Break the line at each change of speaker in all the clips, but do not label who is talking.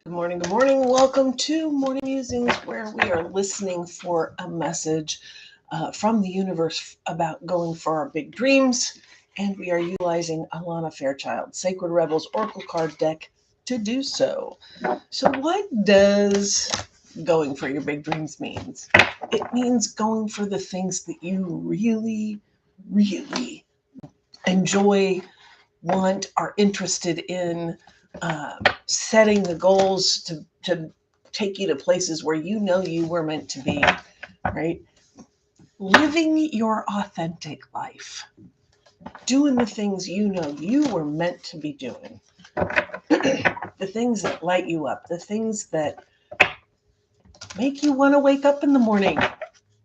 Good morning. Good morning. Welcome to Morning Musings, where we are listening for a message from the universe about going for our big dreams. And we are utilizing Alana Fairchild, Sacred Rebels Oracle card deck to do so. So, what does going for your big dreams means? It means going for the things that you really, really enjoy, want, are interested in, setting the goals to take you to places where you know you were meant to be, right? Living your authentic life, doing the things you know you were meant to be doing, the things that light you up, the things that make you want to wake up in the morning,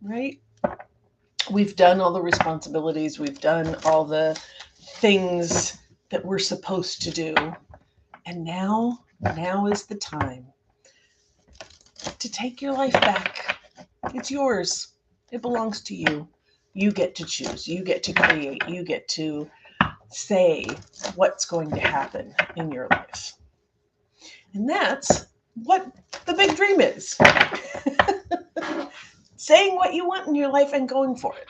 right? We've done all the responsibilities, we've done all the things that we're supposed to do. And now is the time to take your life back. It's yours. It belongs to you. You get to choose. You get to create. You get to say what's going to happen in your life. And that's what the big dream is. Saying what you want in your life and going for it.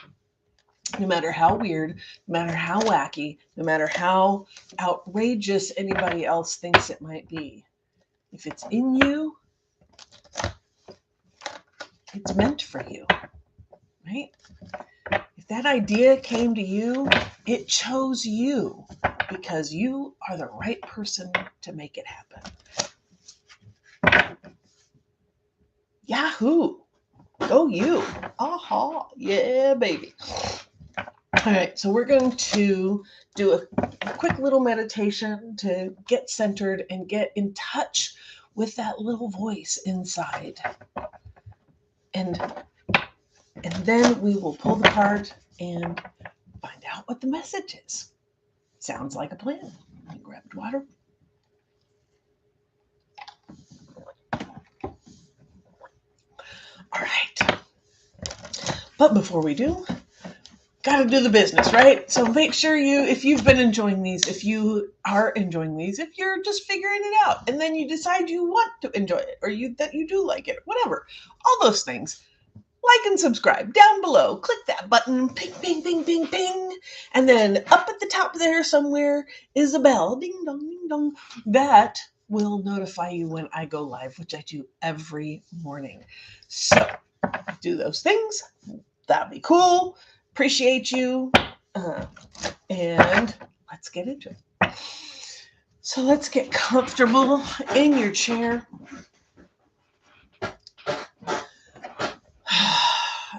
No matter how weird, no matter how wacky, no matter how outrageous anybody else thinks it might be. If it's in you, it's meant for you, right? If that idea came to you, it chose you because you are the right person to make it happen. Yahoo! Go you! Aha! Yeah, baby. All right, so we're going to do a quick little meditation to get centered and get in touch with that little voice inside. And then we will pull the card and find out what the message is. Sounds like a plan. I grabbed water. All right. But before we do, got to do the business, right? So make sure if you've been enjoying these, if you are enjoying these, if you're just figuring it out and then you decide you want to enjoy it or that you do like it, whatever, all those things, like and subscribe down below. Click that button, ping, ping, ping, ping, ping. And then up at the top there somewhere is a bell, ding, dong, ding, dong. That will notify you when I go live, which I do every morning. So do those things. That'd be cool. Appreciate you. And let's get into it. So let's get comfortable in your chair.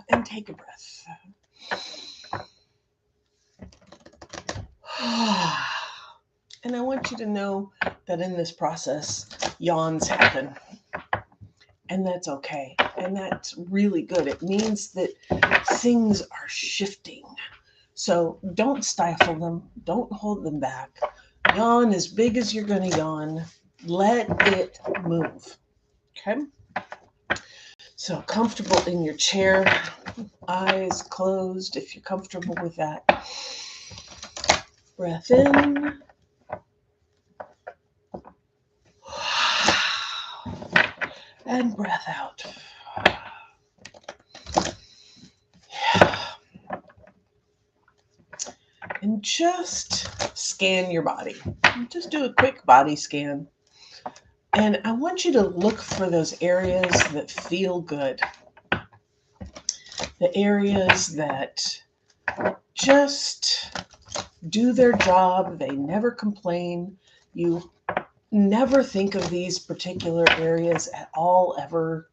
And take a breath. And I want you to know that in this process, yawns happen. And that's okay. And that's really good. It means that things are shifting. So don't stifle them. Don't hold them back. Yawn as big as you're going to yawn. Let it move. Okay? So comfortable in your chair. Eyes closed if you're comfortable with that. Breath in. And breath out. Yeah. And just scan your body. Just do a quick body scan. And I want you to look for those areas that feel good. The areas that just do their job. They never complain. You never think of these particular areas at all ever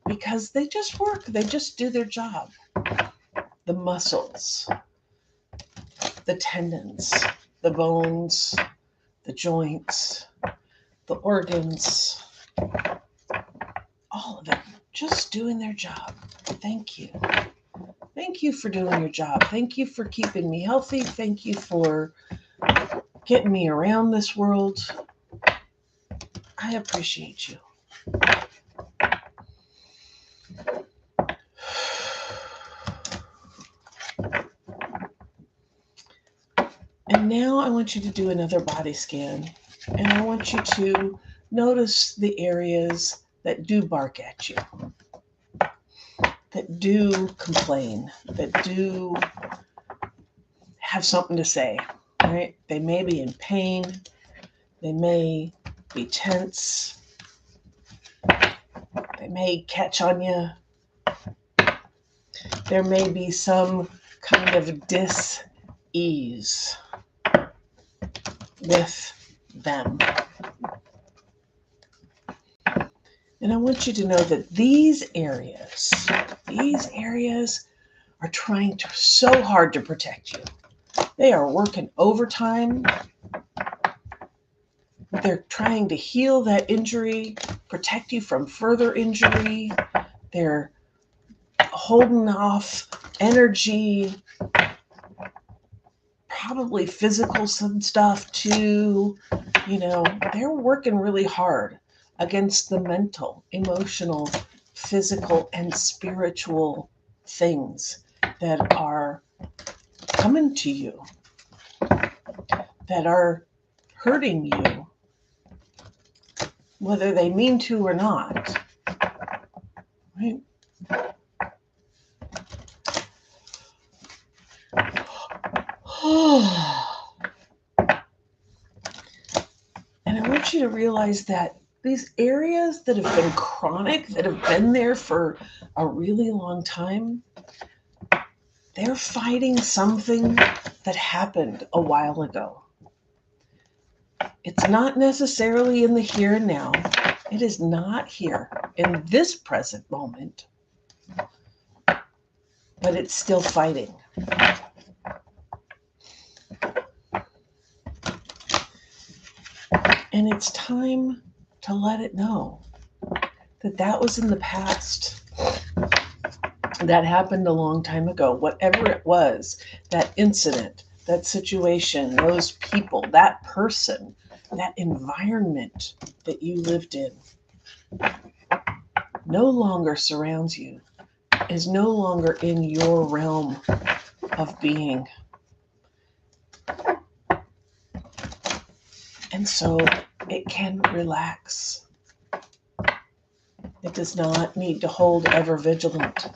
because they just work. They just do their job. The muscles, the tendons, the bones, the joints, the organs, all of them just doing their job. Thank you. Thank you for doing your job. Thank you for keeping me healthy. Thank you for getting me around this world. I appreciate you. And now I want you to do another body scan. And I want you to notice the areas that do bark at you, that do complain, that do have something to say, right? They may be in pain. They may be tense. They may catch on you. There may be some kind of dis-ease with them. And I want you to know that these areas are trying so hard to protect you. They are working overtime. They're trying to heal that injury, protect you from further injury. They're holding off energy, probably physical some stuff too. They're working really hard against the mental, emotional, physical, and spiritual things that are coming to you, that are hurting you, whether they mean to or not. Right? And I want you to realize that these areas that have been chronic, that have been there for a really long time, they're fighting something that happened a while ago. It's not necessarily in the here and now. It is not here in this present moment, but it's still fighting. And it's time to let it know that that was in the past. That happened a long time ago. Whatever it was, that incident, that situation, those people, that person, that environment that you lived in no longer surrounds you, is no longer in your realm of being. And so it can relax. It does not need to hold ever vigilant.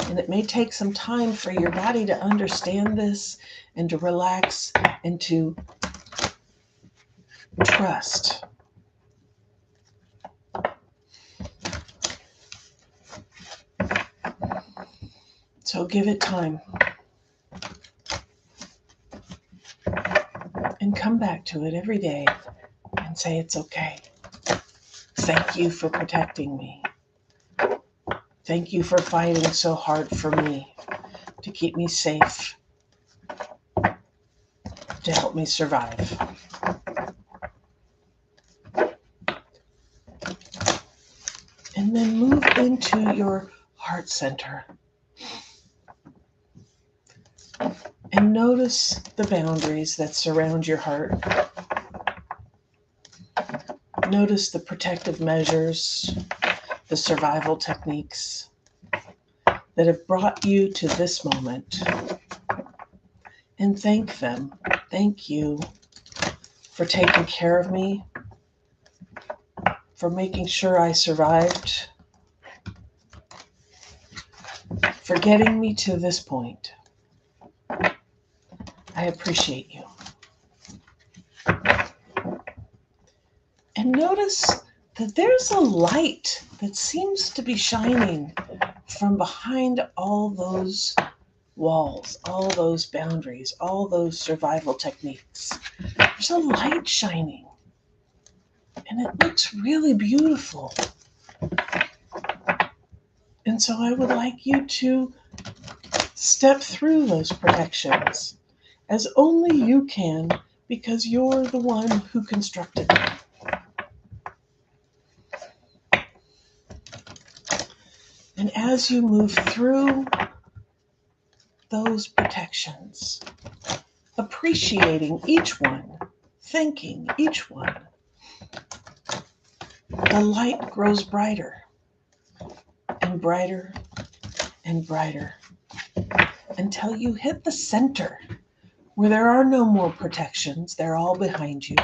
And it may take some time for your body to understand this and to relax and to trust. So give it time. And come back to it every day and say, it's okay. Thank you for protecting me. Thank you for fighting so hard for me, to keep me safe, to help me survive. And then move into your heart center. And notice the boundaries that surround your heart. Notice the protective measures, the survival techniques that have brought you to this moment. And thank them. Thank you for taking care of me, for making sure I survived, for getting me to this point. I appreciate you. And notice that there's a light that seems to be shining from behind all those walls, all those boundaries, all those survival techniques. There's a light shining, and it looks really beautiful. And so I would like you to step through those protections as only you can, because you're the one who constructed them. And as you move through those protections, appreciating each one, thanking each one, the light grows brighter and brighter and brighter until you hit the center where there are no more protections. They're all behind you.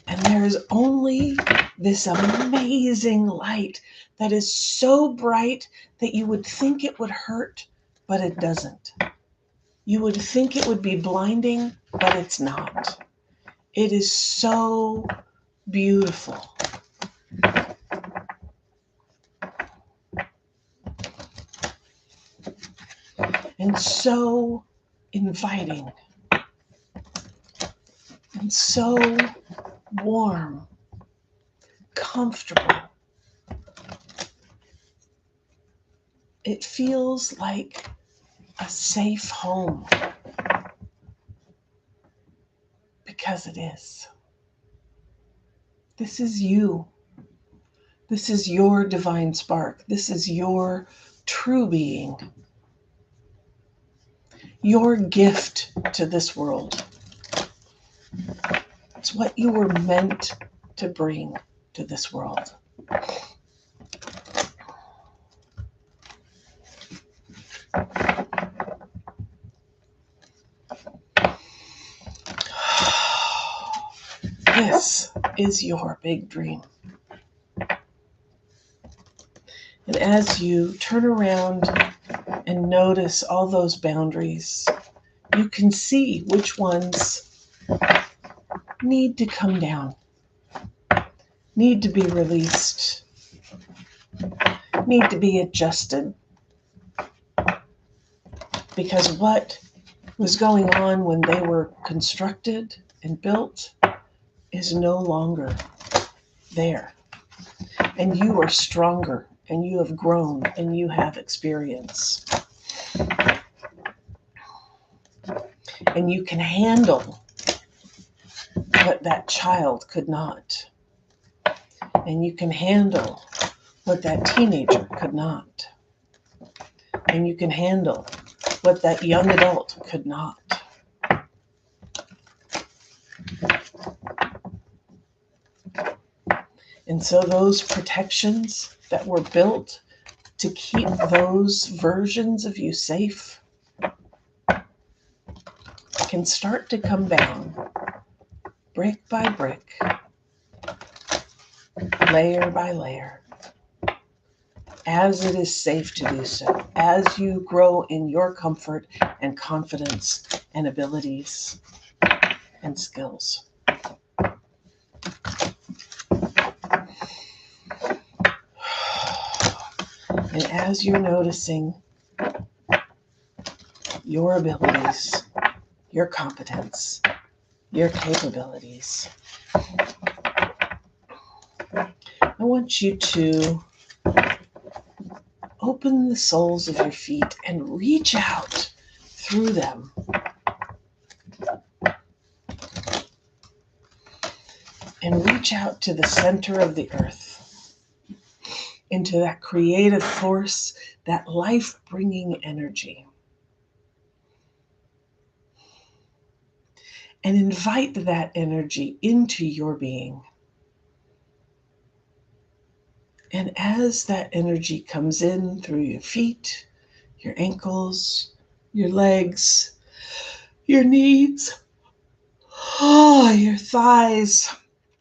And there is only this amazing light that is so bright that you would think it would hurt, but it doesn't. You would think it would be blinding, but it's not. It is so beautiful. And so inviting. And so warm, comfortable. It feels like a safe home, because it is. This is you. This is your divine spark. This is your true being. Your gift to this world. It's what you were meant to bring to this world. This is your big dream. And as you turn around and notice all those boundaries, you can see which ones need to come down, need to be released, need to be adjusted. Because what was going on when they were constructed and built is no longer there. And you are stronger, and you have grown, and you have experience. And you can handle what that child could not. And you can handle what that teenager could not. And you can handle what that young adult could not. And so those protections that were built to keep those versions of you safe can start to come down, brick by brick, layer by layer, as it is safe to do so, as you grow in your comfort and confidence and abilities and skills. And as you're noticing your abilities, your competence, your capabilities, I want you to open the soles of your feet and reach out through them. And reach out to the center of the earth, into that creative force, that life-bringing energy. And invite that energy into your being. And as that energy comes in through your feet, your ankles, your legs, your knees, your thighs,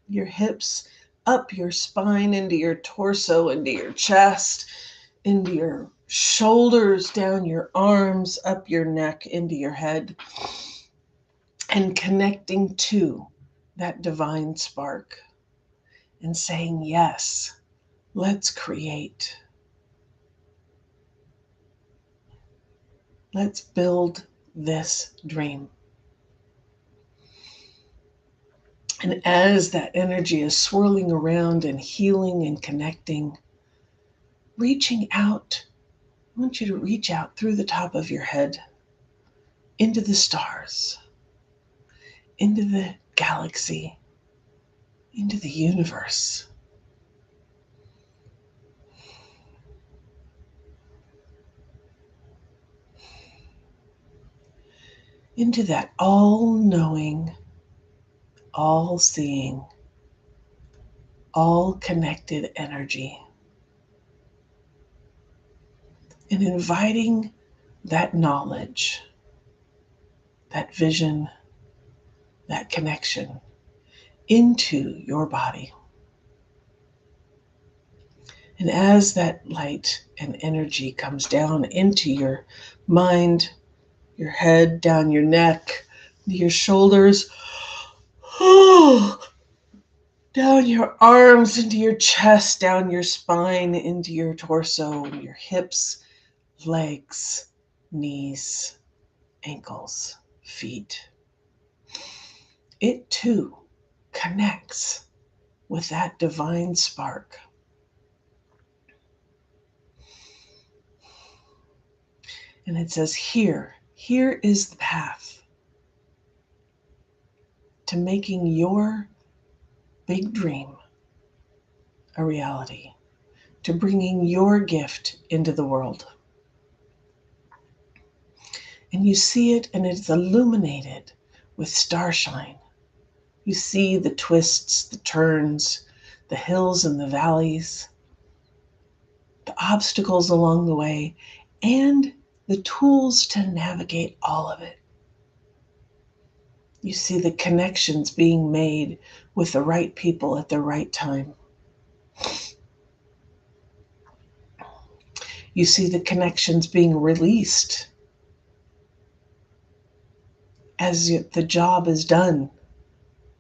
your hips, up your spine, into your torso, into your chest, into your shoulders, down your arms, up your neck, into your head, and connecting to that divine spark and saying, yes, let's create. Let's build this dream. And as that energy is swirling around and healing and connecting, reaching out, I want you to reach out through the top of your head into the stars, into the galaxy, into the universe. Into that all-knowing, all-seeing, all-connected energy. And inviting that knowledge, that vision, that connection into your body. And as that light and energy comes down into your mind, your head, down your neck, your shoulders, down your arms, into your chest, down your spine, into your torso, and your hips, legs, knees, ankles, feet. It too connects with that divine spark. And it says, here is the path to making your big dream a reality, to bringing your gift into the world. And you see it, and it's illuminated with starshine. You see the twists, the turns, the hills and the valleys, the obstacles along the way, and the tools to navigate all of it. You see the connections being made with the right people at the right time. You see the connections being released as the job is done,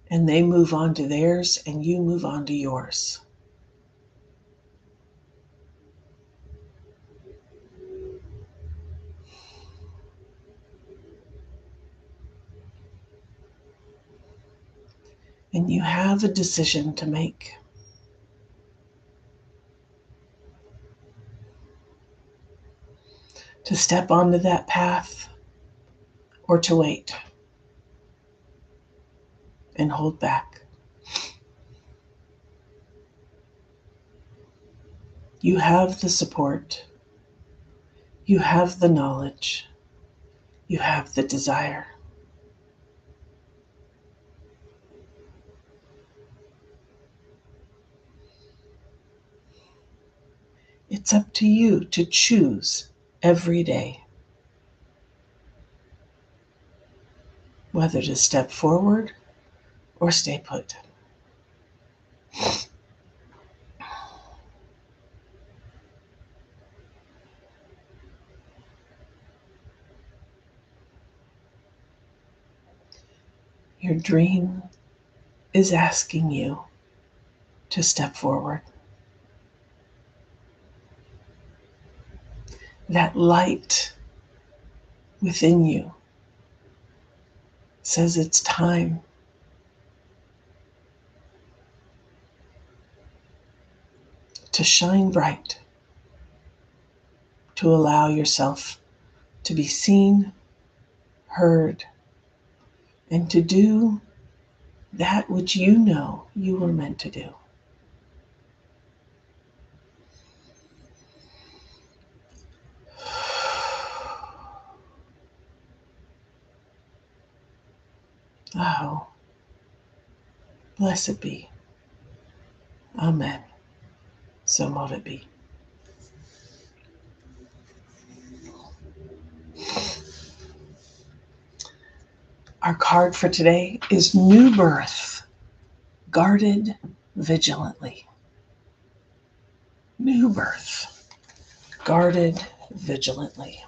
and they move on to theirs and you move on to yours. And you have a decision to make. To step onto that path or to wait and hold back. You have the support. You have the knowledge. You have the desire. It's up to you to choose every day whether to step forward or stay put. Your dream is asking you to step forward. That light within you says it's time to shine bright, to allow yourself to be seen, heard, and to do that which you know you were meant to do. Oh, blessed be. Amen. So mote it be. Our card for today is New Birth, Guarded Vigilantly. New birth, guarded vigilantly.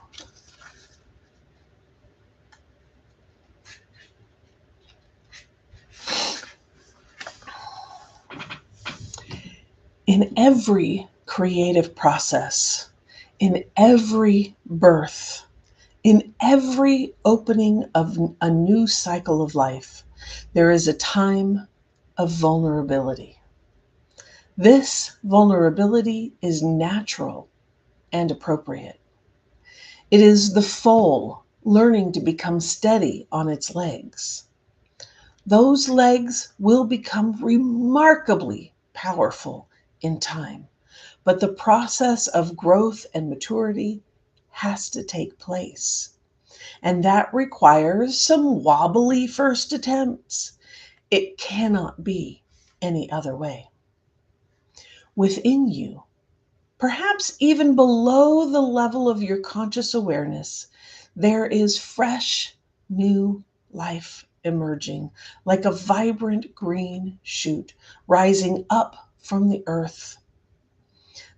In every creative process, in every birth, in every opening of a new cycle of life, there is a time of vulnerability. This vulnerability is natural and appropriate. It is the foal learning to become steady on its legs. Those legs will become remarkably powerful in time, but the process of growth and maturity has to take place. And that requires some wobbly first attempts. It cannot be any other way. Within you, perhaps even below the level of your conscious awareness, there is fresh, new life emerging, like a vibrant green shoot rising up from the earth.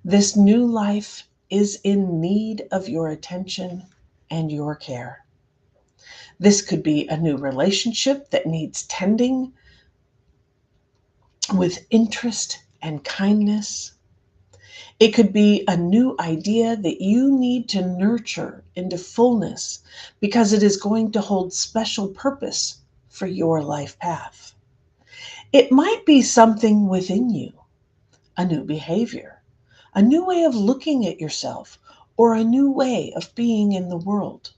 This new life is in need of your attention and your care. This could be a new relationship that needs tending with interest and kindness. It could be a new idea that you need to nurture into fullness because it is going to hold special purpose for your life path. It might be something within you, a new behavior, a new way of looking at yourself, or a new way of being in the world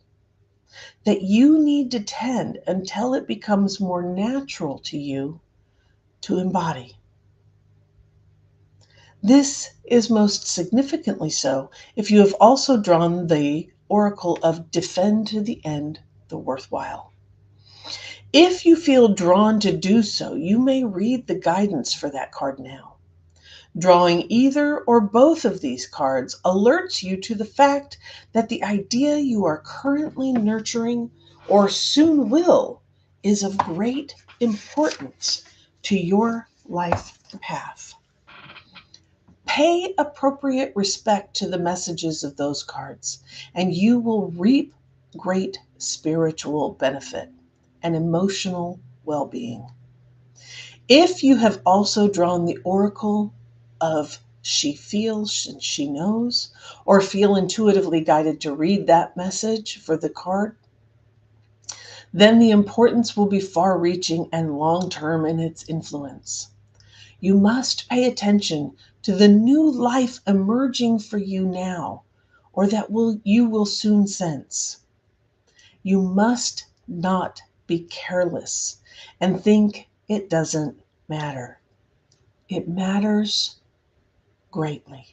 that you need to tend until it becomes more natural to you to embody. This is most significantly so if you have also drawn the oracle of defend to the end the worthwhile. If you feel drawn to do so, you may read the guidance for that card now. Drawing either or both of these cards alerts you to the fact that the idea you are currently nurturing or soon will is of great importance to your life path. Pay appropriate respect to the messages of those cards, and you will reap great spiritual benefit and emotional well being. If you have also drawn the oracle of she feels and she knows, or feel intuitively guided to read that message for the card, then the importance will be far reaching and long term in its influence. You must pay attention to the new life emerging for you now, or that you will soon sense. You must not be careless and think it doesn't matter. It matters greatly.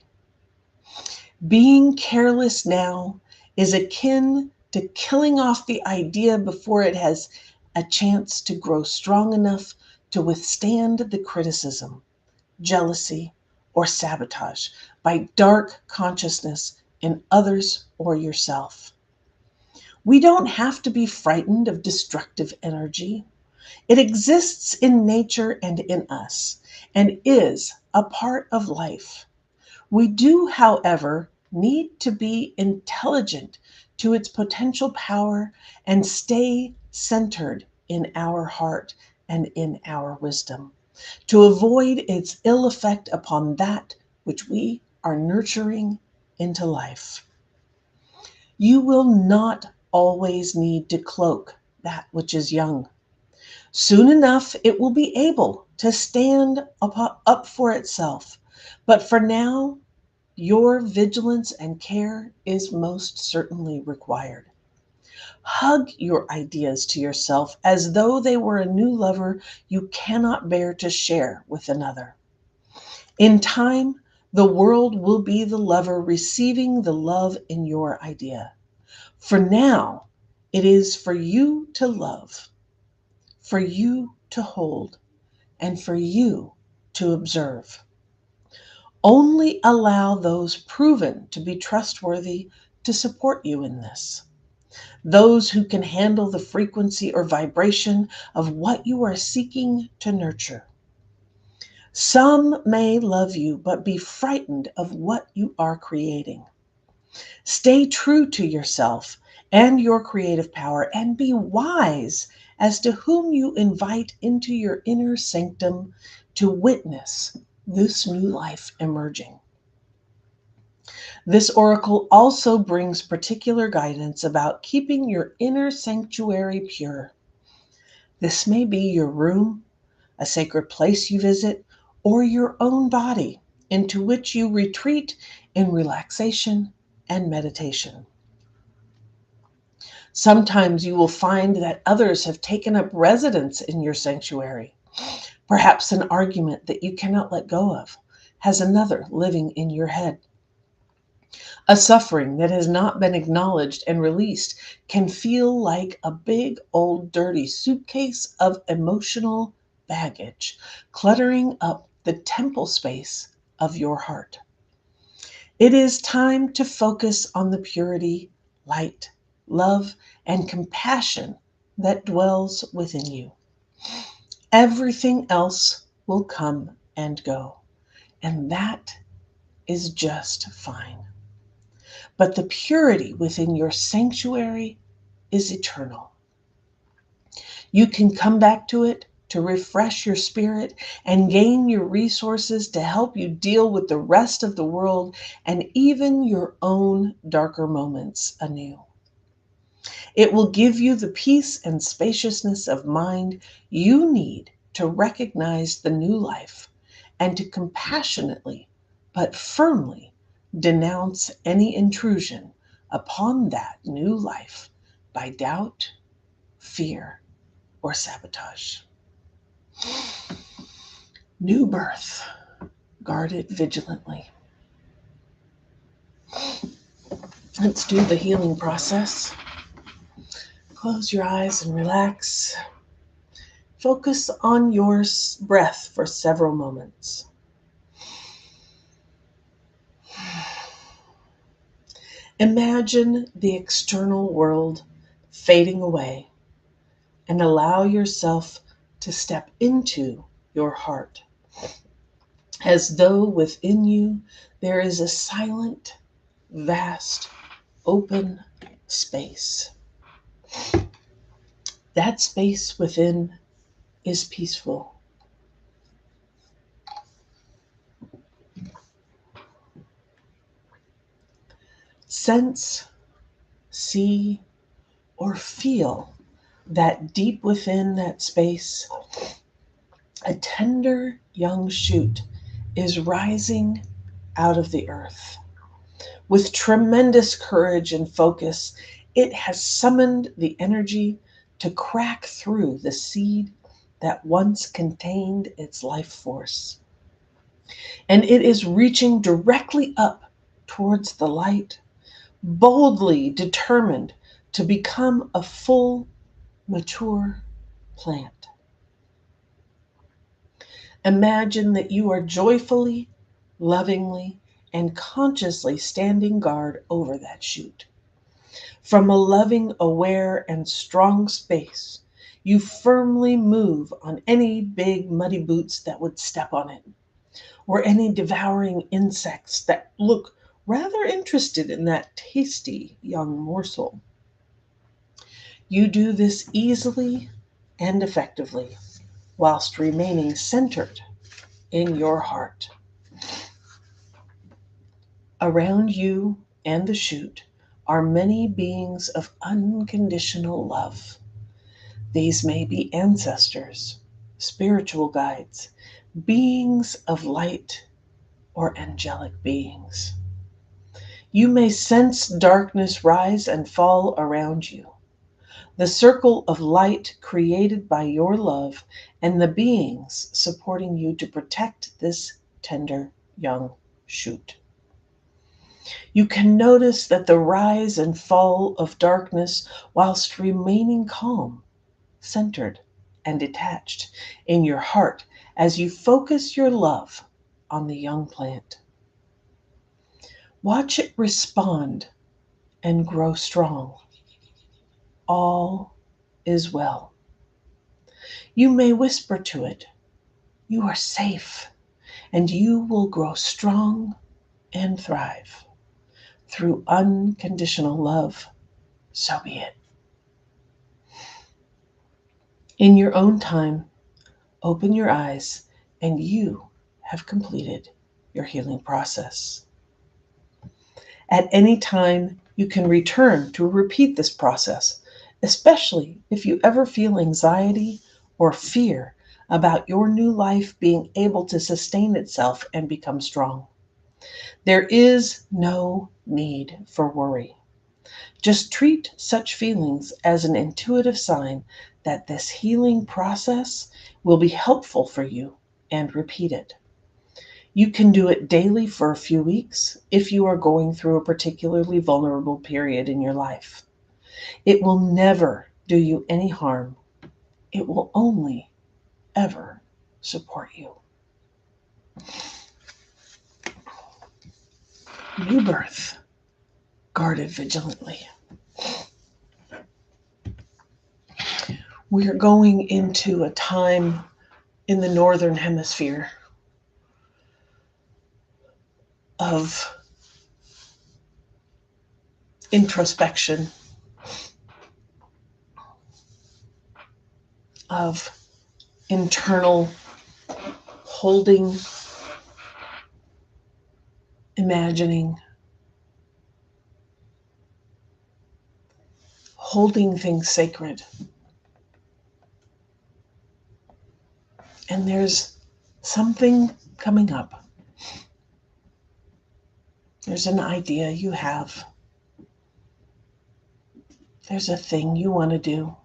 Being careless now is akin to killing off the idea before it has a chance to grow strong enough to withstand the criticism, jealousy, or sabotage by dark consciousness in others or yourself. We don't have to be frightened of destructive energy. It exists in nature and in us, and is a part of life. We do, however, need to be intelligent to its potential power and stay centered in our heart and in our wisdom, to avoid its ill effect upon that which we are nurturing into life. You will not always need to cloak that which is young. Soon enough, it will be able to stand up for itself. But for now, your vigilance and care is most certainly required. Hug your ideas to yourself as though they were a new lover you cannot bear to share with another. In time, the world will be the lover receiving the love in your idea. For now, it is for you to love, for you to hold, and for you to observe. Only allow those proven to be trustworthy to support you in this. Those who can handle the frequency or vibration of what you are seeking to nurture. Some may love you, but be frightened of what you are creating. Stay true to yourself and your creative power, and be wise as to whom you invite into your inner sanctum to witness this new life emerging. This oracle also brings particular guidance about keeping your inner sanctuary pure. This may be your room, a sacred place you visit, or your own body into which you retreat in relaxation and meditation. Sometimes you will find that others have taken up residence in your sanctuary. Perhaps an argument that you cannot let go of has another living in your head. A suffering that has not been acknowledged and released can feel like a big old dirty suitcase of emotional baggage, cluttering up the temple space of your heart. It is time to focus on the purity, light, love, and compassion that dwells within you. Everything else will come and go, and that is just fine. But the purity within your sanctuary is eternal. You can come back to it to refresh your spirit and gain your resources to help you deal with the rest of the world and even your own darker moments anew. It will give you the peace and spaciousness of mind you need to recognize the new life and to compassionately but firmly denounce any intrusion upon that new life by doubt, fear, or sabotage. New birth, guard it vigilantly. Let's do the healing process. Close your eyes and relax. Focus on your breath for several moments. Imagine the external world fading away and allow yourself to step into your heart, as though within you there is a silent, vast, open space. That space within is peaceful. Sense, see, or feel that deep within that space, a tender young shoot is rising out of the earth. With tremendous courage and focus, it has summoned the energy to crack through the seed that once contained its life force. And it is reaching directly up towards the light, boldly determined to become a full, mature plant. Imagine that you are joyfully, lovingly, and consciously standing guard over that shoot. From a loving, aware, and strong space, you firmly move on any big muddy boots that would step on it, or any devouring insects that look rather interested in that tasty young morsel. You do this easily and effectively, whilst remaining centered in your heart. Around you and the shoot are many beings of unconditional love. These may be ancestors, spiritual guides, beings of light, or angelic beings. You may sense darkness rise and fall around you. The circle of light created by your love and the beings supporting you to protect this tender young shoot. You can notice that the rise and fall of darkness whilst remaining calm, centered, and detached in your heart as you focus your love on the young plant. Watch it respond and grow strong. All is well. You may whisper to it, "You are safe, and you will grow strong and thrive." Through unconditional love, so be it. In your own time, open your eyes, and you have completed your healing process. At any time, you can return to repeat this process, especially if you ever feel anxiety or fear about your new life being able to sustain itself and become strong. There is no need for worry. Just treat such feelings as an intuitive sign that this healing process will be helpful for you, and repeat it. You can do it daily for a few weeks if you are going through a particularly vulnerable period in your life. It will never do you any harm. It will only ever support you. New birth, guarded vigilantly. we're going into a time in the Northern Hemisphere of introspection, of internal holding, imagining, holding things sacred. And there's something coming up. There's an idea you have. There's a thing you want to do.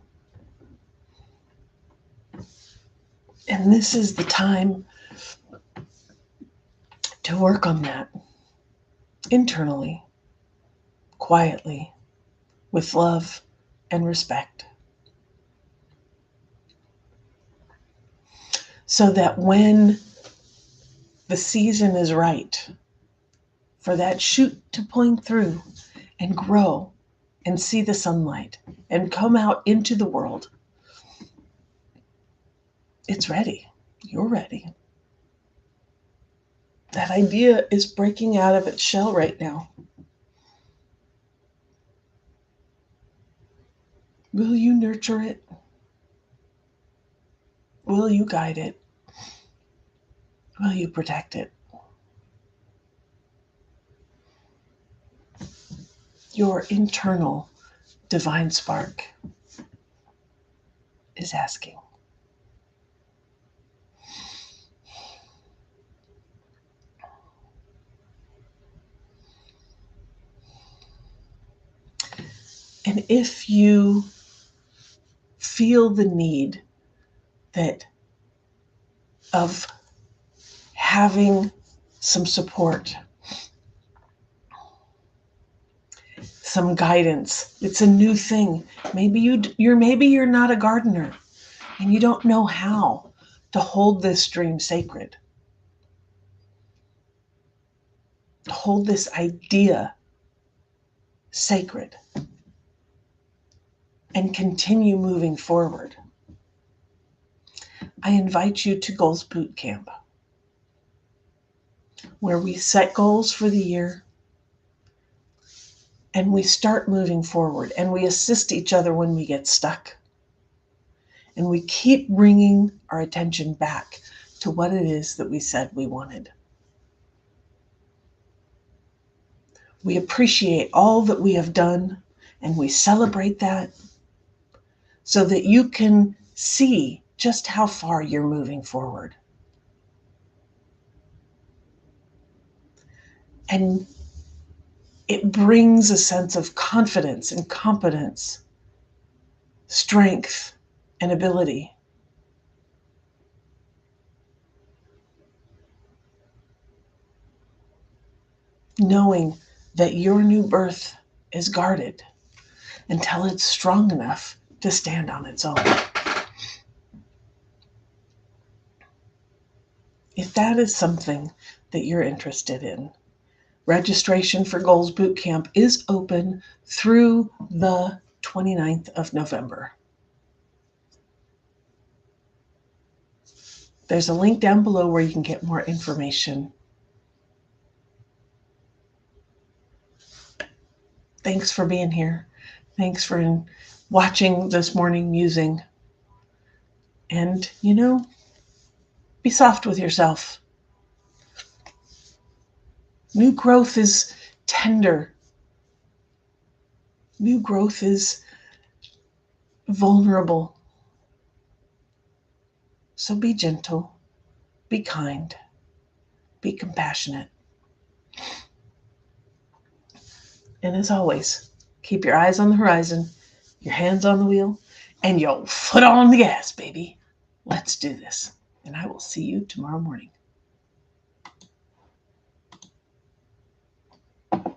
And this is the time to work on that internally, quietly, with love and respect. So that when the season is right for that shoot to point through and grow and see the sunlight and come out into the world, it's ready. You're ready. That idea is breaking out of its shell right now. Will you nurture it? Will you guide it? Will you protect it? Your internal divine spark is asking. And if you feel the need that of having some support, some guidance, it's a new thing. Maybe you're not a gardener and you don't know how to hold this dream sacred, to hold this idea sacred and continue moving forward. I invite you to Goals Boot Camp, where we set goals for the year and we start moving forward and we assist each other when we get stuck. And we keep bringing our attention back to what it is that we said we wanted. We appreciate all that we have done and we celebrate that so that you can see just how far you're moving forward. And it brings a sense of confidence and competence, strength and ability. Knowing that your new birth is guarded until it's strong enough to stand on its own. If that is something that you're interested in, registration for Goals Boot Camp is open through the 29th of November. There's a link down below where you can get more information. Thanks for being here. Thanks for watching this morning musing. And, be soft with yourself. New growth is tender. New growth is vulnerable. So be gentle, be kind, be compassionate. And as always, keep your eyes on the horizon, your hands on the wheel, and your foot on the gas, baby. Let's do this. And I will see you tomorrow morning.